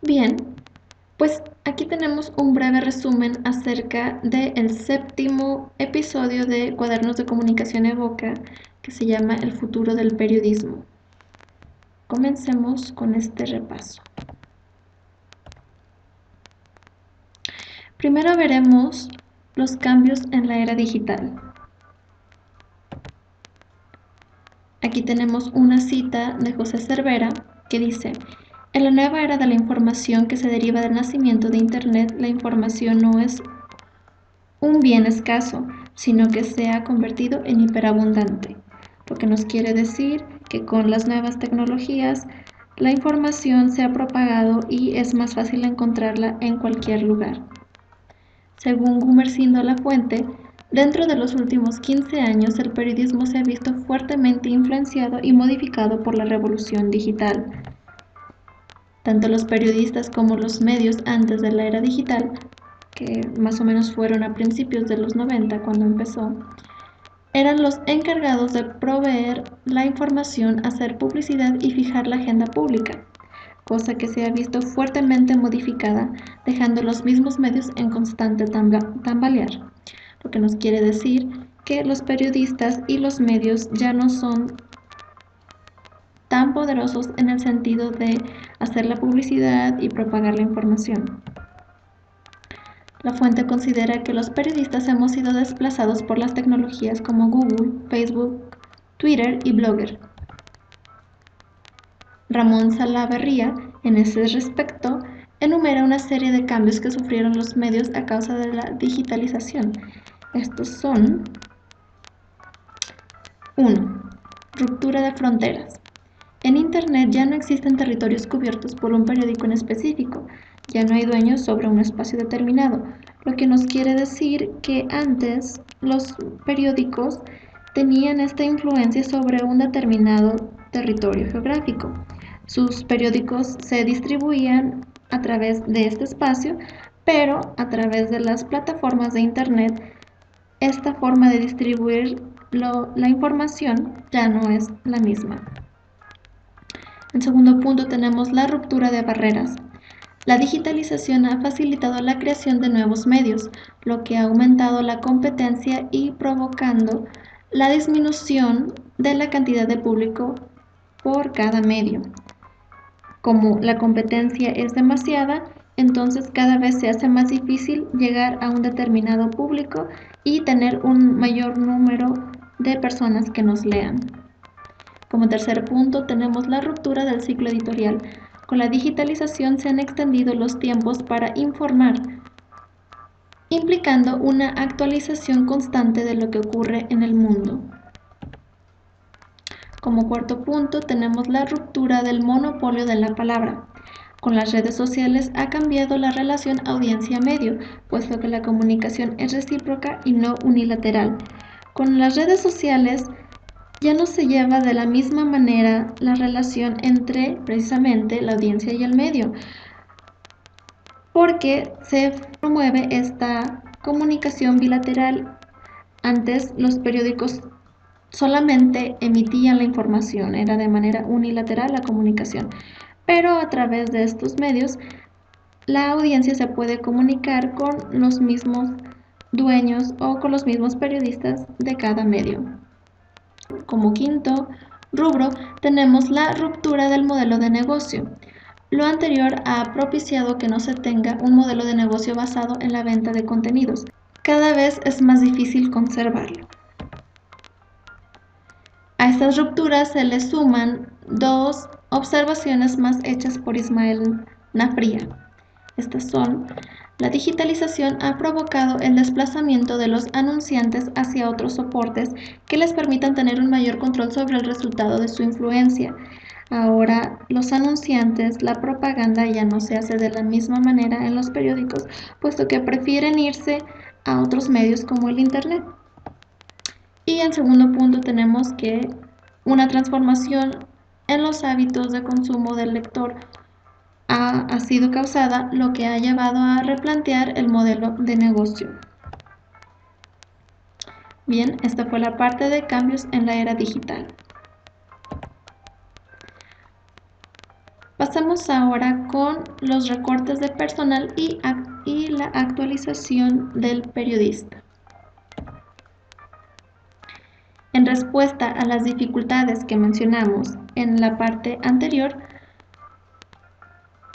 Bien, pues aquí tenemos un breve resumen acerca del séptimo episodio de Cuadernos de Comunicación Evoca, que se llama El futuro del periodismo. Comencemos con este repaso. Primero veremos los cambios en la era digital. Aquí tenemos una cita de José Cervera que dice: en la nueva era de la información que se deriva del nacimiento de Internet, la información no es un bien escaso, sino que se ha convertido en hiperabundante, lo que nos quiere decir que con las nuevas tecnologías la información se ha propagado y es más fácil encontrarla en cualquier lugar. Según Gumersindo Lafuente, dentro de los últimos 15 años el periodismo se ha visto fuertemente influenciado y modificado por la revolución digital. Tanto los periodistas como los medios antes de la era digital, que más o menos fueron a principios de los 90 cuando empezó, eran los encargados de proveer la información, hacer publicidad y fijar la agenda pública, cosa que se ha visto fuertemente modificada, dejando los mismos medios en constante tambalear, lo que nos quiere decir que los periodistas y los medios ya no son tan poderosos en el sentido de hacer la publicidad y propagar la información. La fuente considera que los periodistas hemos sido desplazados por las tecnologías como Google, Facebook, Twitter y Blogger. Ramón Salaverría, en ese respecto, enumera una serie de cambios que sufrieron los medios a causa de la digitalización. Estos son: 1. Ruptura de fronteras. En Internet ya no existen territorios cubiertos por un periódico en específico, ya no hay dueños sobre un espacio determinado, lo que nos quiere decir que antes los periódicos tenían esta influencia sobre un determinado territorio geográfico. Sus periódicos se distribuían a través de este espacio, pero a través de las plataformas de Internet, esta forma de distribuir la información ya no es la misma. En segundo punto tenemos la ruptura de barreras. La digitalización ha facilitado la creación de nuevos medios, lo que ha aumentado la competencia y provocando la disminución de la cantidad de público por cada medio. Como la competencia es demasiada, entonces cada vez se hace más difícil llegar a un determinado público y tener un mayor número de personas que nos lean. Como tercer punto tenemos la ruptura del ciclo editorial. Con la digitalización se han extendido los tiempos para informar, implicando una actualización constante de lo que ocurre en el mundo. Como cuarto punto tenemos la ruptura del monopolio de la palabra. Con las redes sociales ha cambiado la relación audiencia-medio, puesto que la comunicación es recíproca y no unilateral. Con las redes sociales ya no se lleva de la misma manera la relación entre precisamente la audiencia y el medio, porque se promueve esta comunicación bilateral. Antes los periódicos solamente emitían la información, era de manera unilateral la comunicación, pero a través de estos medios la audiencia se puede comunicar con los mismos dueños o con los mismos periodistas de cada medio. Como quinto rubro, tenemos la ruptura del modelo de negocio. Lo anterior ha propiciado que no se tenga un modelo de negocio basado en la venta de contenidos. Cada vez es más difícil conservarlo. A estas rupturas se le suman dos observaciones más hechas por Ismael Nafría. Estas son: la digitalización ha provocado el desplazamiento de los anunciantes hacia otros soportes que les permitan tener un mayor control sobre el resultado de su influencia. Ahora los anunciantes, la propaganda ya no se hace de la misma manera en los periódicos, puesto que prefieren irse a otros medios como el Internet. Y en segundo punto tenemos que una transformación en los hábitos de consumo del lector ha sido causada, lo que ha llevado a replantear el modelo de negocio. Bien, esta fue la parte de cambios en la era digital. Pasemos ahora con los recortes de personal y la actualización del periodista. En respuesta a las dificultades que mencionamos en la parte anterior,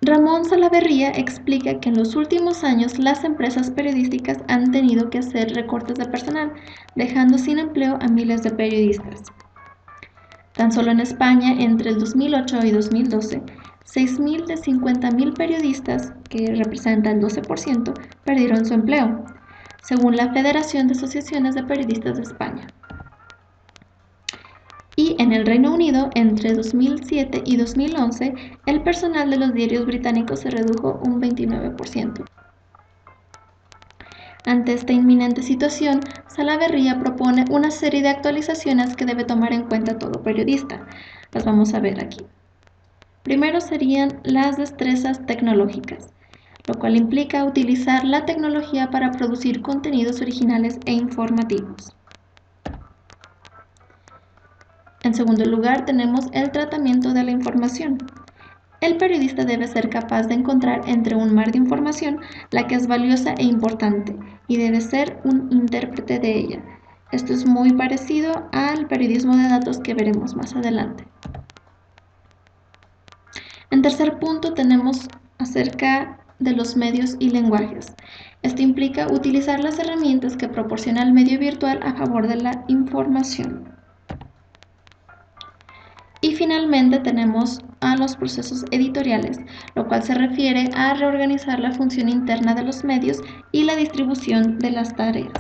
Ramón Salaverría explica que en los últimos años las empresas periodísticas han tenido que hacer recortes de personal, dejando sin empleo a miles de periodistas. Tan solo en España, entre el 2008 y 2012, 6.000 de 50.000 periodistas, que representa el 12%, perdieron su empleo, según la Federación de Asociaciones de Periodistas de España. Y en el Reino Unido, entre 2007 y 2011, el personal de los diarios británicos se redujo un 29%. Ante esta inminente situación, Salaverría propone una serie de actualizaciones que debe tomar en cuenta todo periodista. Las vamos a ver aquí. Primero serían las destrezas tecnológicas, lo cual implica utilizar la tecnología para producir contenidos originales e informativos. En segundo lugar, tenemos el tratamiento de la información. El periodista debe ser capaz de encontrar entre un mar de información la que es valiosa e importante y debe ser un intérprete de ella. Esto es muy parecido al periodismo de datos que veremos más adelante. En tercer punto tenemos acerca de los medios y lenguajes. Esto implica utilizar las herramientas que proporciona el medio virtual a favor de la información. Y finalmente tenemos a los procesos editoriales, lo cual se refiere a reorganizar la función interna de los medios y la distribución de las tareas.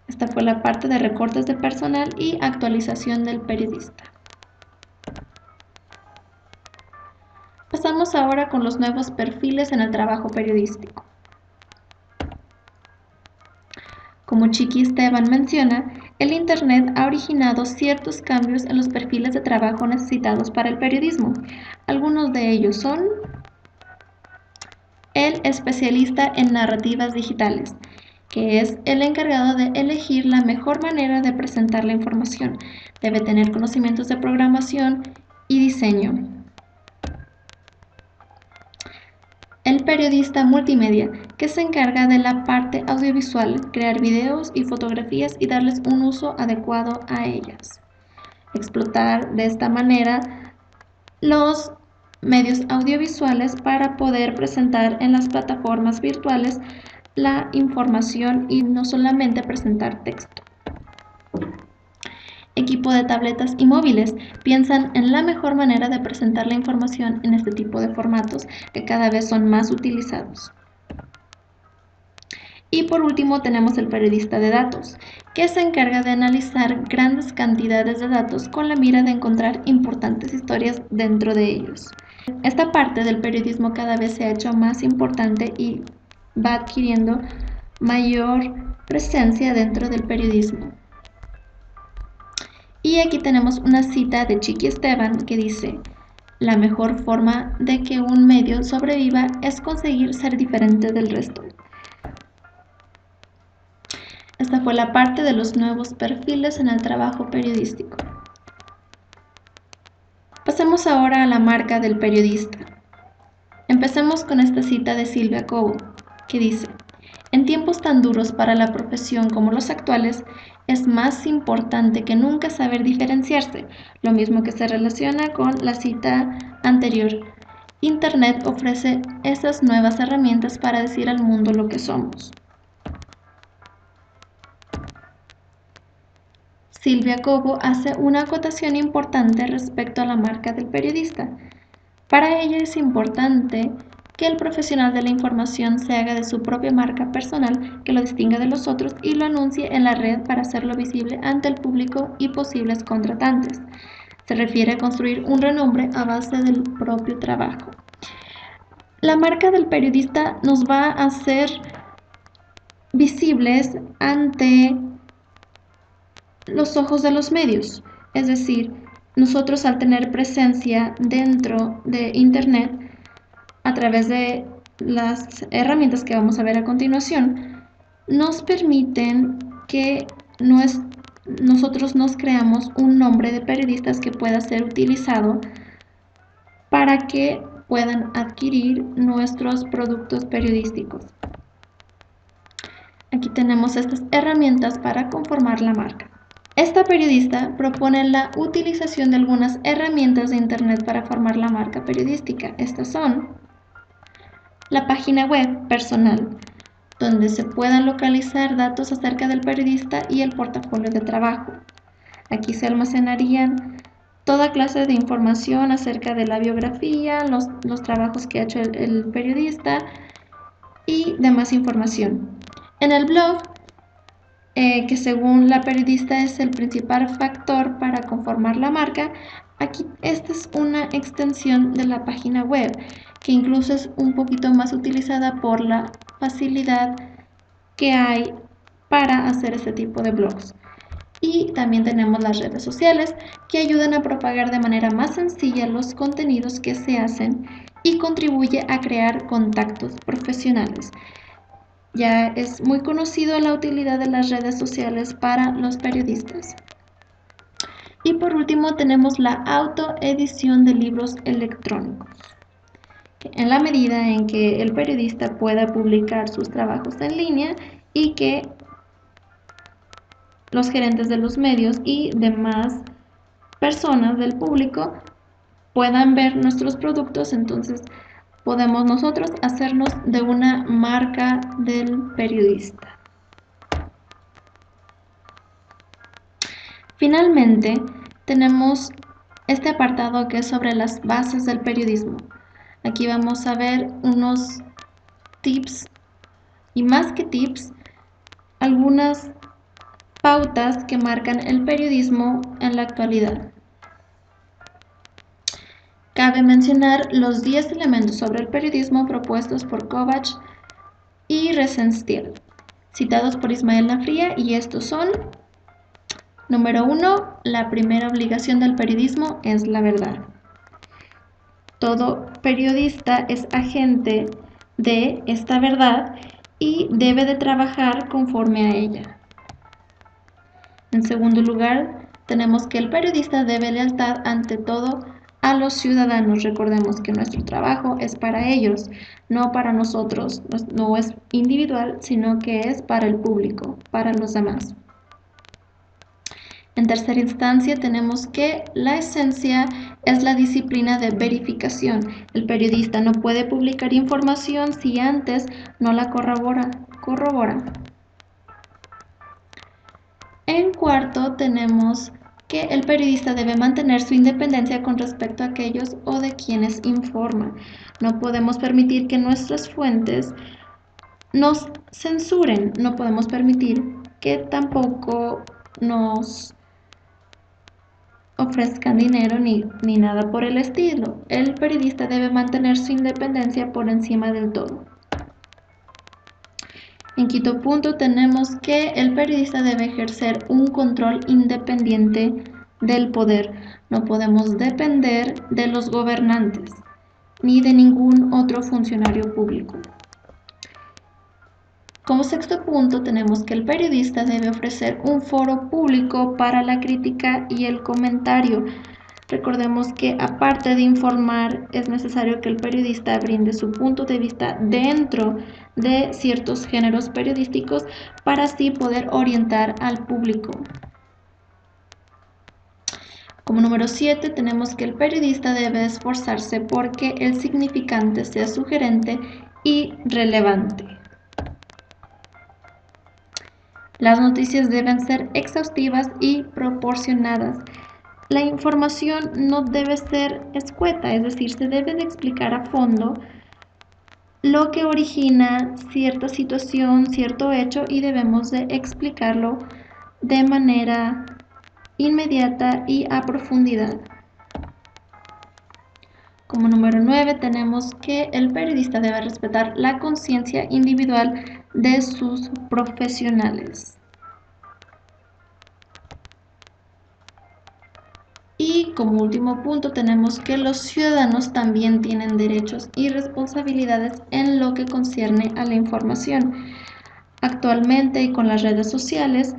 Esta fue la parte de recortes de personal y actualización del periodista. Pasamos ahora con los nuevos perfiles en el trabajo periodístico. Como Chiqui Esteban menciona, el Internet ha originado ciertos cambios en los perfiles de trabajo necesitados para el periodismo. Algunos de ellos son el especialista en narrativas digitales, que es el encargado de elegir la mejor manera de presentar la información. Debe tener conocimientos de programación y diseño. El periodista multimedia, que se encarga de la parte audiovisual, crear videos y fotografías y darles un uso adecuado a ellas. Explotar de esta manera los medios audiovisuales para poder presentar en las plataformas virtuales la información y no solamente presentar texto. Equipo de tabletas y móviles piensan en la mejor manera de presentar la información en este tipo de formatos que cada vez son más utilizados. Y por último tenemos el periodista de datos, que se encarga de analizar grandes cantidades de datos con la mira de encontrar importantes historias dentro de ellos. Esta parte del periodismo cada vez se ha hecho más importante y va adquiriendo mayor presencia dentro del periodismo. Y aquí tenemos una cita de Chiqui Esteban que dice: la mejor forma de que un medio sobreviva es conseguir ser diferente del resto. Esta fue la parte de los nuevos perfiles en el trabajo periodístico. Pasemos ahora a la marca del periodista. Empecemos con esta cita de Silvia Cobo, que dice: en tiempos tan duros para la profesión como los actuales, es más importante que nunca saber diferenciarse, lo mismo que se relaciona con la cita anterior. Internet ofrece esas nuevas herramientas para decir al mundo lo que somos. Silvia Cobo hace una acotación importante respecto a la marca del periodista. Para ella es importante que el profesional de la información se haga de su propia marca personal, que lo distinga de los otros y lo anuncie en la red para hacerlo visible ante el público y posibles contratantes. Se refiere a construir un renombre a base del propio trabajo. La marca del periodista nos va a hacer visibles ante los ojos de los medios, es decir, nosotros al tener presencia dentro de Internet, a través de las herramientas que vamos a ver a continuación, nos permiten que nosotros nos creamos un nombre de periodistas que pueda ser utilizado para que puedan adquirir nuestros productos periodísticos. Aquí tenemos estas herramientas para conformar la marca. Esta periodista propone la utilización de algunas herramientas de Internet para formar la marca periodística. Estas son la página web personal, donde se puedan localizar datos acerca del periodista y el portafolio de trabajo. Aquí se almacenarían toda clase de información acerca de la biografía, los trabajos que ha hecho el periodista y demás información. En el blog, que según la periodista es el principal factor para conformar la marca, aquí esta es una extensión de la página web, que incluso es un poquito más utilizada por la facilidad que hay para hacer este tipo de blogs. Y también tenemos las redes sociales, que ayudan a propagar de manera más sencilla los contenidos que se hacen y contribuye a crear contactos profesionales. Ya es muy conocido la utilidad de las redes sociales para los periodistas. Y por último tenemos la autoedición de libros electrónicos. En la medida en que el periodista pueda publicar sus trabajos en línea y que los gerentes de los medios y demás personas del público puedan ver nuestros productos, entonces podemos nosotros hacernos de una marca del periodista. Finalmente, tenemos este apartado que es sobre las bases del periodismo. Aquí vamos a ver unos tips y más que tips, algunas pautas que marcan el periodismo en la actualidad. Cabe mencionar los 10 elementos sobre el periodismo propuestos por Kovacs y Rosenstiel, citados por Ismael Nafría, y estos son: número 1, la primera obligación del periodismo es la verdad. Todo periodista es agente de esta verdad y debe de trabajar conforme a ella. En segundo lugar, tenemos que el periodista debe lealtad ante todo a los ciudadanos. Recordemos que nuestro trabajo es para ellos, no para nosotros, no es individual, sino que es para el público, para los demás. En tercera instancia, tenemos que la esencia es la disciplina de verificación. El periodista no puede publicar información si antes no la corrobora. En cuarto, tenemos que el periodista debe mantener su independencia con respecto a aquellos o de quienes informa. No podemos permitir que nuestras fuentes nos censuren, no podemos permitir que tampoco nos ofrezcan dinero ni nada por el estilo. El periodista debe mantener su independencia por encima del todo. En quinto punto tenemos que el periodista debe ejercer un control independiente del poder. No podemos depender de los gobernantes ni de ningún otro funcionario público. Como sexto punto tenemos que el periodista debe ofrecer un foro público para la crítica y el comentario. Recordemos que aparte de informar, es necesario que el periodista brinde su punto de vista dentro de ciertos géneros periodísticos para así poder orientar al público. Como número 7, tenemos que el periodista debe esforzarse porque el significante sea sugerente y relevante. Las noticias deben ser exhaustivas y proporcionadas. La información no debe ser escueta, es decir, se debe de explicar a fondo lo que origina cierta situación, cierto hecho, y debemos de explicarlo de manera inmediata y a profundidad. Como número 9 tenemos que el periodista debe respetar la conciencia individual de sus profesionales. Y como último punto tenemos que los ciudadanos también tienen derechos y responsabilidades en lo que concierne a la información. Actualmente y con las redes sociales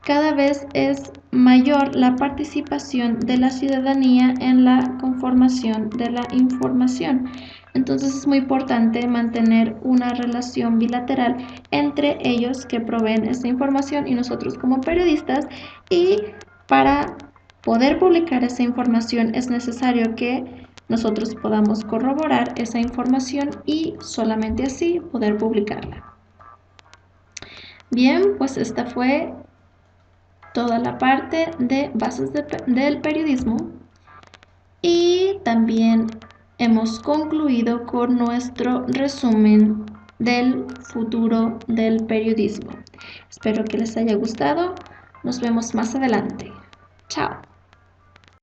cada vez es mayor la participación de la ciudadanía en la conformación de la información. Entonces es muy importante mantener una relación bilateral entre ellos que proveen esta información y nosotros como periodistas, y para poder publicar esa información es necesario que nosotros podamos corroborar esa información y solamente así poder publicarla. Bien, pues esta fue toda la parte de bases del periodismo, y también hemos concluido con nuestro resumen del futuro del periodismo. Espero que les haya gustado. Nos vemos más adelante. Chao.